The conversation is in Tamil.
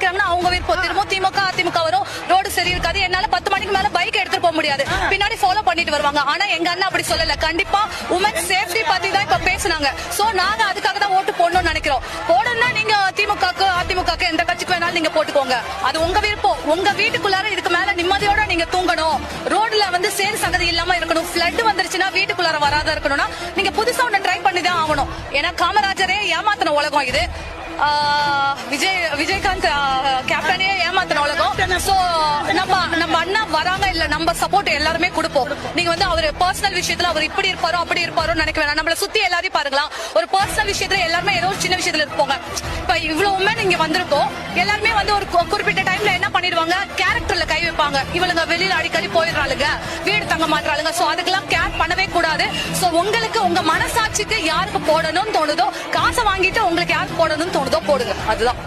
நினைக்கிறாங்கன்னா அவங்க விருப்பம். திரும்ப திமுக அதிமுக வரும், ரோடு சரி இருக்காது, என்னால 10 மணிக்கு மேல பைக் எடுத்துட்டு போக முடியாது, பின்னாடி ஃபாலோ பண்ணிட்டு வருவாங்க. ஆனா எங்க அண்ணா அப்படி சொல்லல. கண்டிப்பா உமன் சேஃப்டி பத்தி தான் இப்ப பேசுனாங்க. சோ நாங்க அதுக்காக தான் ஓட்டு போடணும்னு நினைக்கிறோம். போடணும்னா நீங்க திமுகக்கு அதிமுகக்கு எந்த கட்சிக்கு வேணாலும் நீங்க போட்டுக்கோங்க, அது உங்க விருப்பம். உங்க வீட்டுக்குள்ளார இதுக்கு மேல நிம்மதியோட நீங்க தூங்கணும், ரோட்ல வந்து சேறு சகதி இல்லாம இருக்கணும், ஃபிளட் வந்துருச்சுன்னா வீட்டுக்குள்ளார வராத இருக்கணும்னா நீங்க புதுசா ஒண்ணு ட்ரை பண்ணி தான் ஆகணும். ஏன்னா காமராஜரே ஏமாத்தின உலகம் இது, விஜயகாந்த் கேப்டனே ஏமாத்தின உலகம். சோ நம்ம அண்ணா வராங்க இல்ல, நம்ம சப்போர்ட் எல்லாருமே கொடுப்போம். நீங்க வந்து அவர் பர்சனல் விஷயத்துல அவர் இப்படி இருப்பாரோ அப்படி இருப்பாரோ நினைக்க வேணாம். நம்மள சுத்தி எல்லாரையும் பாருங்களா, ஒரு பர்சனல் விஷயத்துல எல்லாருமே ஏதோ ஒரு சின்ன விஷயத்துல இருப்போங்க. இப்ப இவ்வளவுமே நீங்க வந்திருக்கோம், எல்லாருமே வந்து ஒரு குறிப்பிட்ட டைம்ல என்ன பண்ணிடுவாங்க, கேரக்டர்ல கை வைப்பாங்க. இவளுங்க வெளியில அடிக்கடி போயிடுறாளுங்க, வீடு தங்க மாட்டாளுங்க. சோ அதுக்கெல்லாம் கேர் பண்ணவே கூடாது. சோ உங்களுக்கு உங்க மனசாட்சிக்கு யாருக்கு போடணும்னு தோணுதோ, காசை வாங்கிட்டு உங்களுக்கு யாருக்கு போடணும்னு தோணுதோ போடுங்க, அதுதான்.